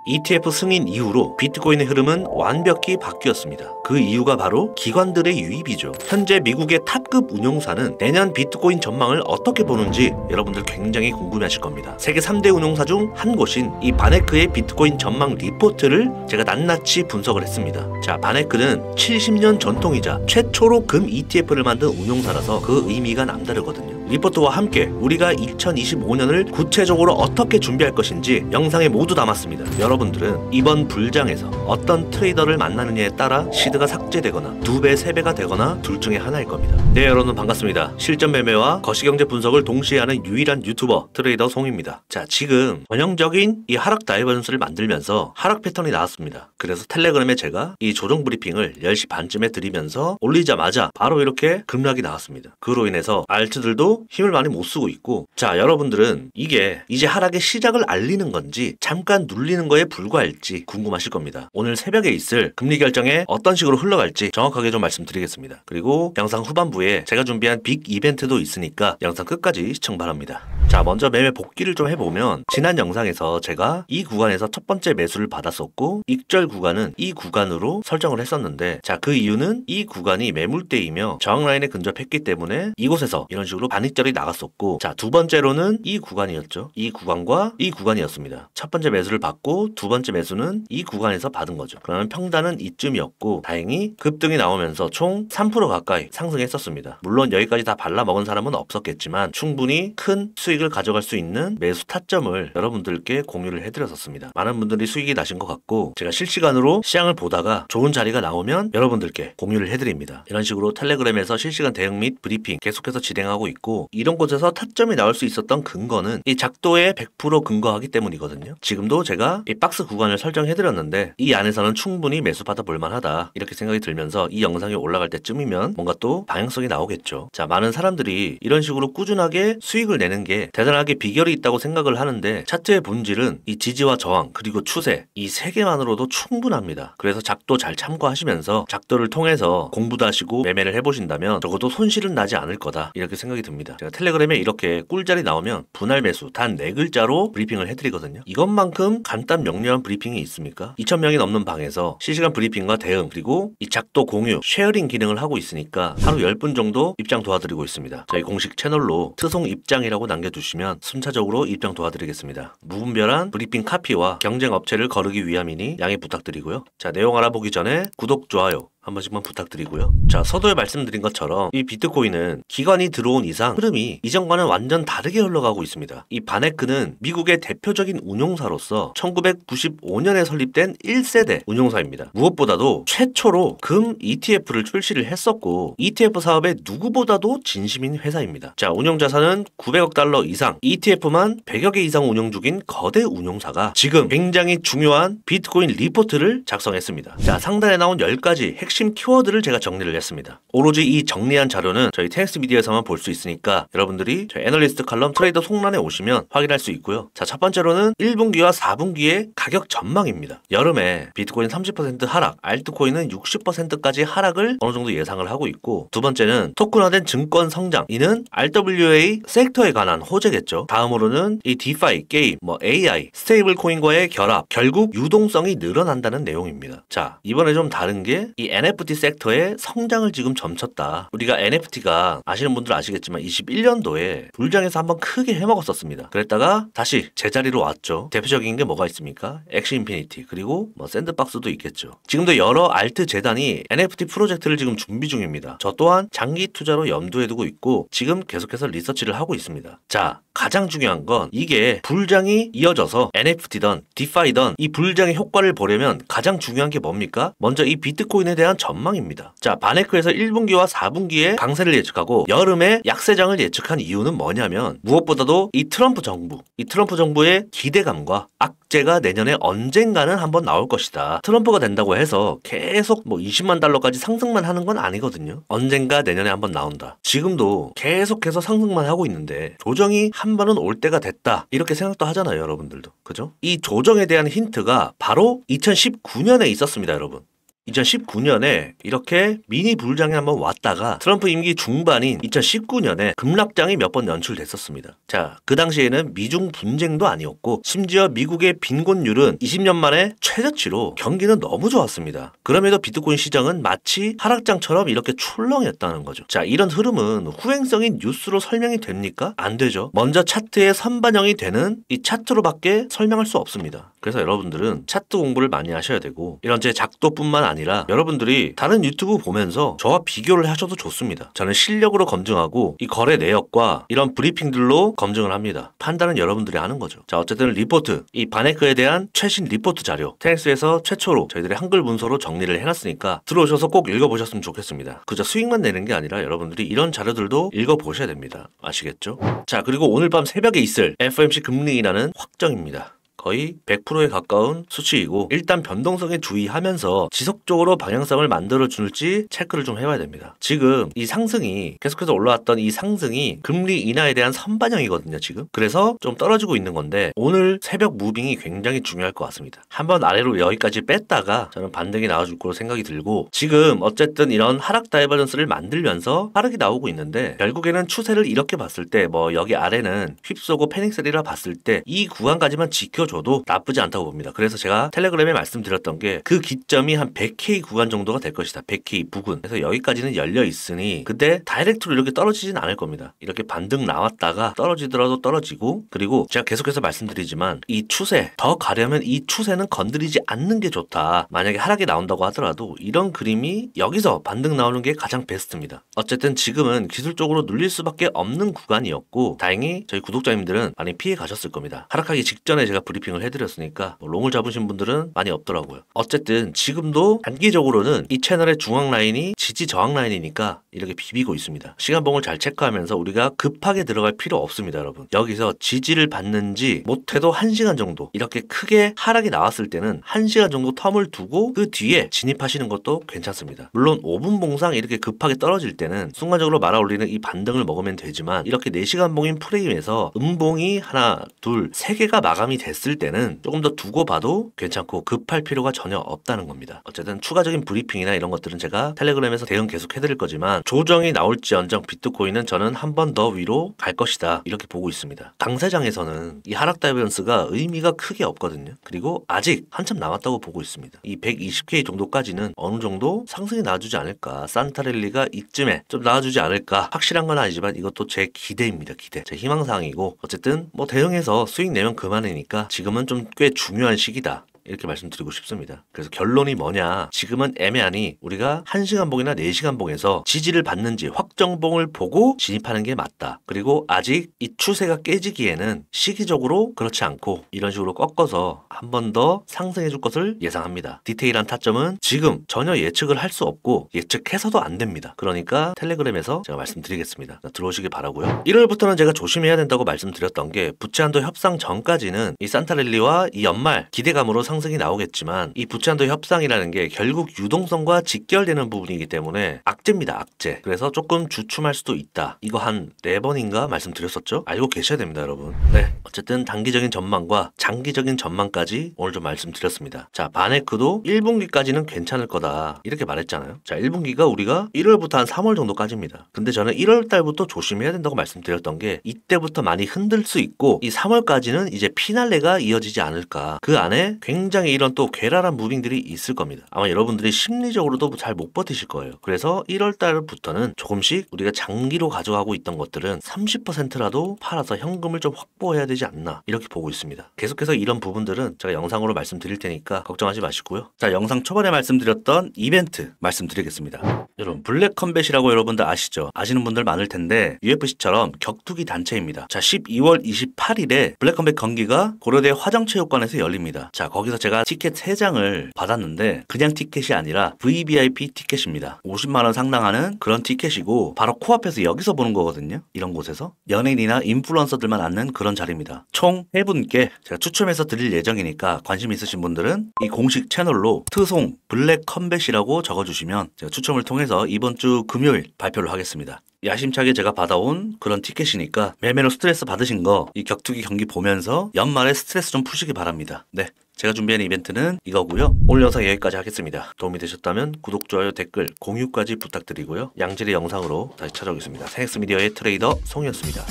ETF 승인 이후로 비트코인의 흐름은 완벽히 바뀌었습니다. 그 이유가 바로 기관들의 유입이죠. 현재 미국의 탑급 운용사는 내년 비트코인 전망을 어떻게 보는지 여러분들 굉장히 궁금해하실 겁니다. 세계 3대 운용사 중 한 곳인 이 바네크의 비트코인 전망 리포트를 제가 낱낱이 분석을 했습니다. 자, 바네크는 70년 전통이자 최초로 금 ETF를 만든 운용사라서 그 의미가 남다르거든요. 리포트와 함께 우리가 2025년을 구체적으로 어떻게 준비할 것인지 영상에 모두 담았습니다. 여러분들은 이번 불장에서 어떤 트레이더를 만나느냐에 따라 시드가 삭제되거나 2배, 3배가 되거나 둘 중에 하나일 겁니다. 네, 여러분 반갑습니다. 실전 매매와 거시경제 분석을 동시에 하는 유일한 유튜버 트레이더 송입니다. 자, 지금 전형적인 이 하락 다이버전스를 만들면서 하락 패턴이 나왔습니다. 그래서 텔레그램에 제가 이 조정 브리핑을 10시 반쯤에 드리면서 올리자마자 바로 이렇게 급락이 나왔습니다. 그로 인해서 알트들도 힘을 많이 못 쓰고 있고, 자, 여러분들은 이게 이제 하락의 시작을 알리는 건지 잠깐 눌리는 거에 불과할지 궁금하실 겁니다. 오늘 새벽에 있을 금리 결정에 어떤 식으로 흘러갈지 정확하게 좀 말씀드리겠습니다. 그리고 영상 후반부에 제가 준비한 빅 이벤트도 있으니까 영상 끝까지 시청 바랍니다. 자, 먼저 매매 복귀를 좀 해보면 지난 영상에서 제가 이 구간에서 첫 번째 매수를 받았었고 익절 구간은 이 구간으로 설정을 했었는데, 자, 그 이유는 이 구간이 매물대이며 저항 라인에 근접했기 때문에 이곳에서 이런 식으로 반익절이 나갔었고, 자, 두 번째로는 이 구간이었죠. 이 구간과 이 구간이었습니다. 첫 번째 매수를 받고 두 번째 매수는 이 구간에서 받은 거죠. 그러면 평단은 이쯤이었고 다행히 급등이 나오면서 총 3% 가까이 상승했었습니다. 물론 여기까지 다 발라먹은 사람은 없었겠지만 충분히 큰 수익을 가져갈 수 있는 매수 타점을 여러분들께 공유를 해드렸었습니다. 많은 분들이 수익이 나신 것 같고 제가 실시간으로 시장을 보다가 좋은 자리가 나오면 여러분들께 공유를 해드립니다. 이런 식으로 텔레그램에서 실시간 대응 및 브리핑 계속해서 진행하고 있고, 이런 곳에서 타점이 나올 수 있었던 근거는 이 작도에 100% 근거하기 때문이거든요. 지금도 제가 이 박스 구간을 설정해드렸는데 이 안에서는 충분히 매수 받아 볼만하다 이렇게 생각이 들면서 이 영상이 올라갈 때쯤이면 뭔가 또 방향성이 나오겠죠. 자, 많은 사람들이 이런 식으로 꾸준하게 수익을 내는 게 대단하게 비결이 있다고 생각을 하는데, 차트의 본질은 이 지지와 저항 그리고 추세 이 세 개만으로도 충분합니다. 그래서 작도 잘 참고하시면서 작도를 통해서 공부도 하시고 매매를 해보신다면 적어도 손실은 나지 않을 거다 이렇게 생각이 듭니다. 제가 텔레그램에 이렇게 꿀자리 나오면 분할 매수 단 4글자로 브리핑을 해드리거든요. 이것만큼 간단 명료한 브리핑이 있습니까? 2,000명이 넘는 방에서 실시간 브리핑과 대응 그리고 이 작도 공유, 쉐어링 기능을 하고 있으니까 하루 10분 정도 입장 도와드리고 있습니다. 저희 공식 채널로 트송 입장이라고 남겨주시면 순차적으로 입장 도와드리겠습니다. 무분별한 브리핑 카피와 경쟁 업체를 거르기 위함이니 양해 부탁드리고요. 자, 내용 알아보기 전에 구독, 좋아요 한 번씩만 부탁드리고요. 자, 서두에 말씀드린 것처럼 이 비트코인은 기관이 들어온 이상 흐름이 이전과는 완전 다르게 흘러가고 있습니다. 이 바네크는 미국의 대표적인 운용사로서 1995년에 설립된 1세대 운용사입니다. 무엇보다도 최초로 금 ETF를 출시를 했었고 ETF 사업에 누구보다도 진심인 회사입니다. 자, 운용자산은 900억 달러 이상, ETF만 100여 개 이상 운용 중인 거대 운용사가 지금 굉장히 중요한 비트코인 리포트를 작성했습니다. 자, 상단에 나온 10가지 핵심 키워드를 제가 정리를 했습니다. 오로지 이 정리한 자료는 저희 테넥스 미디어에서만 볼 수 있으니까 여러분들이 저희 애널리스트 칼럼 트레이더 송란에 오시면 확인할 수 있고요. 자, 첫 번째로는 1분기와 4분기의 가격 전망입니다. 여름에 비트코인 30% 하락, 알트코인은 60%까지 하락을 어느 정도 예상을 하고 있고, 두 번째는 토큰화된 증권 성장, 이는 RWA 섹터에 관한 호재겠죠. 다음으로는 이 디파이, 게임, AI, 스테이블 코인과의 결합, 결국 유동성이 늘어난다는 내용입니다. 자, 이번에 좀 다른 게 이 NFT 섹터의 성장을 지금 점쳤다. 우리가 NFT가 아시는 분들 아시겠지만 21년도에 불장에서 한번 크게 해먹었었습니다. 그랬다가 다시 제자리로 왔죠. 대표적인 게 뭐가 있습니까? 엑시 인피니티 그리고 샌드박스도 있겠죠. 지금도 여러 알트 재단이 NFT 프로젝트를 지금 준비 중입니다. 저 또한 장기 투자로 염두에 두고 있고 지금 계속해서 리서치를 하고 있습니다. 자, 가장 중요한 건 이게 불장이 이어져서 NFT든 디파이든 이 불장의 효과를 보려면 가장 중요한 게 뭡니까? 먼저 이 비트코인에 대한 전망입니다. 자, 바네크에서 1분기와 4분기에 강세를 예측하고 여름에 약세장을 예측한 이유는 뭐냐면 무엇보다도 이 트럼프 정부의 기대감과 악재가 내년에 언젠가는 한번 나올 것이다. 트럼프가 된다고 해서 계속 20만 달러까지 상승만 하는 건 아니거든요. 언젠가 내년에 한번 나온다. 지금도 계속해서 상승만 하고 있는데 조정이 한 번은 올 때가 됐다. 이렇게 생각도 하잖아요, 여러분들도. 그죠? 이 조정에 대한 힌트가 바로 2019년에 있었습니다, 여러분. 2019년에 이렇게 미니 부울장이 한번 왔다가 트럼프 임기 중반인 2019년에 급락장이 몇 번 연출됐었습니다. 자, 그 당시에는 미중 분쟁도 아니었고 심지어 미국의 빈곤율은 20년 만에 최저치로 경기는 너무 좋았습니다. 그럼에도 비트코인 시장은 마치 하락장처럼 이렇게 출렁였다는 거죠. 자, 이런 흐름은 후행성인 뉴스로 설명이 됩니까? 안 되죠. 먼저 차트에 선반영이 되는 이 차트로밖에 설명할 수 없습니다. 그래서 여러분들은 차트 공부를 많이 하셔야 되고 이런 제 작도뿐만 아니라 여러분들이 다른 유튜브 보면서 저와 비교를 하셔도 좋습니다. 저는 실력으로 검증하고 이 거래 내역과 이런 브리핑들로 검증을 합니다. 판단은 여러분들이 하는 거죠. 자, 어쨌든 리포트, 이 바네크에 대한 최신 리포트 자료 테닉스에서 최초로 저희들이 한글 문서로 정리를 해놨으니까 들어오셔서 꼭 읽어보셨으면 좋겠습니다. 그저 수익만 내는 게 아니라 여러분들이 이런 자료들도 읽어보셔야 됩니다. 아시겠죠? 자, 그리고 오늘 밤 새벽에 있을 FOMC 금리 인하는 확정입니다. 거의 100%에 가까운 수치이고 일단 변동성에 주의하면서 지속적으로 방향성을 만들어줄지 체크를 좀 해봐야 됩니다. 지금 이 상승이 계속해서 올라왔던 이 상승이 금리 인하에 대한 선반영이거든요. 지금 그래서 좀 떨어지고 있는 건데 오늘 새벽 무빙이 굉장히 중요할 것 같습니다. 한번 아래로 여기까지 뺐다가 저는 반등이 나와줄 거로 생각이 들고 지금 어쨌든 이런 하락 다이버전스를 만들면서 하락이 나오고 있는데 결국에는 추세를 이렇게 봤을 때 뭐 여기 아래는 휩쏘고 패닉셀이라 봤을 때 이 구간까지만 지켜줘 저도 나쁘지 않다고 봅니다. 그래서 제가 텔레그램에 말씀드렸던 게 그 기점이 한 100K 구간 정도가 될 것이다. 100K 부근. 그래서 여기까지는 열려 있으니 그때 다이렉트로 이렇게 떨어지진 않을 겁니다. 이렇게 반등 나왔다가 떨어지더라도 떨어지고 그리고 제가 계속해서 말씀드리지만 이 추세 더 가려면 이 추세는 건드리지 않는 게 좋다. 만약에 하락이 나온다고 하더라도 이런 그림이 여기서 반등 나오는 게 가장 베스트입니다. 어쨌든 지금은 기술적으로 눌릴 수밖에 없는 구간이었고 다행히 저희 구독자님들은 많이 피해 가셨을 겁니다. 하락하기 직전에 제가 브리핑을 해드렸으니까 롱을 잡으신 분들은 많이 없더라고요. 어쨌든 지금도 단기적으로는 이 채널의 중앙 라인이 지지 저항 라인이니까 이렇게 비비고 있습니다. 시간봉을 잘 체크하면서 우리가 급하게 들어갈 필요 없습니다. 여러분 여기서 지지를 받는지 못해도 1시간 정도 이렇게 크게 하락이 나왔을 때는 1시간 정도 텀을 두고 그 뒤에 진입하시는 것도 괜찮습니다. 물론 5분 봉상 이렇게 급하게 떨어질 때는 순간적으로 말아 올리는 이 반등을 먹으면 되지만 이렇게 4시간 봉인 프레임에서 음봉이 하나 둘 3개가 마감이 됐을 때는 조금 더 두고 봐도 괜찮고 급할 필요가 전혀 없다는 겁니다. 어쨌든 추가적인 브리핑이나 이런 것들은 제가 텔레그램에서 대응 계속 해드릴 거지만 조정이 나올지언정 비트코인은 저는 한 번 더 위로 갈 것이다 이렇게 보고 있습니다. 강세장에서는 이 하락 다이버전스가 의미가 크게 없거든요. 그리고 아직 한참 남았다고 보고 있습니다. 이 120K 정도까지는 어느 정도 상승이 나와주지 않을까 산타랠리가 이쯤에 좀 나와주지 않을까 확실한 건 아니지만 이것도 제 기대입니다. 기대 제 희망사항이고 어쨌든 뭐 대응해서 수익 내면 그만이니까 지금은 좀 꽤 중요한 시기다. 이렇게 말씀드리고 싶습니다. 그래서 결론이 뭐냐 지금은 애매하니 우리가 1시간 봉이나 4시간 봉에서 지지를 받는지 확정봉을 보고 진입하는 게 맞다. 그리고 아직 이 추세가 깨지기에는 시기적으로 그렇지 않고 이런 식으로 꺾어서 한 번 더 상승해 줄 것을 예상합니다. 디테일한 타점은 지금 전혀 예측을 할 수 없고 예측해서도 안 됩니다. 그러니까 텔레그램에서 제가 말씀드리겠습니다. 들어오시길 바라고요. 1월부터는 제가 조심해야 된다고 말씀드렸던 게 부채한도 협상 전까지는 이 산타랠리와 이 연말 기대감으로 상승이 나오겠지만 이 부채한도 협상이라는 게 결국 유동성과 직결되는 부분이기 때문에 악재입니다. 악재. 그래서 조금 주춤할 수도 있다. 이거 한 4번인가 말씀드렸었죠? 알고 계셔야 됩니다. 여러분. 네. 어쨌든 단기적인 전망과 장기적인 전망까지 오늘 좀 말씀드렸습니다. 자, 바네크도 1분기까지는 괜찮을 거다. 이렇게 말했잖아요. 자, 1분기가 우리가 1월부터 한 3월 정도까지입니다. 근데 저는 1월 달부터 조심해야 된다고 말씀드렸던 게 이때부터 많이 흔들 수 있고 이 3월까지는 이제 피날레가 이어지지 않을까. 그 안에 굉장히 이런 또 괴랄한 무빙들이 있을 겁니다. 아마 여러분들이 심리적으로도 잘 못 버티실 거예요. 그래서 1월 달부터는 조금씩 우리가 장기로 가져가고 있던 것들은 30%라도 팔아서 현금을 좀 확보해야 되지 않나 이렇게 보고 있습니다. 계속해서 이런 부분들은 제가 영상으로 말씀드릴 테니까 걱정하지 마시고요. 자, 영상 초반에 말씀드렸던 이벤트 말씀드리겠습니다. 여러분 블랙 컴뱃이라고 여러분들 아시죠? 아시는 분들 많을 텐데 UFC처럼 격투기 단체입니다. 자, 12월 28일에 블랙 컴뱃 경기가 고려대 화정체육관에서 열립니다. 자, 거기서 제가 티켓 3장을 받았는데 그냥 티켓이 아니라 VVIP 티켓입니다. 50만원 상당하는 그런 티켓이고 바로 코앞에서 여기서 보는 거거든요. 이런 곳에서 연예인이나 인플루언서들만 앉는 그런 자리입니다. 총 3분께 제가 추첨해서 드릴 예정이니까 관심 있으신 분들은 이 공식 채널로 트송 블랙 컴뱃이라고 적어주시면 제가 추첨을 통해서 이번 주 금요일 발표를 하겠습니다. 야심차게 제가 받아온 그런 티켓이니까 매매로 스트레스 받으신 거 이 격투기 경기 보면서 연말에 스트레스 좀 푸시기 바랍니다. 네, 제가 준비한 이벤트는 이거고요. 오늘 영상 여기까지 하겠습니다. 도움이 되셨다면 구독, 좋아요, 댓글, 공유까지 부탁드리고요. 양질의 영상으로 다시 찾아오겠습니다. 세넥스 미디어의 트레이더 송이었습니다.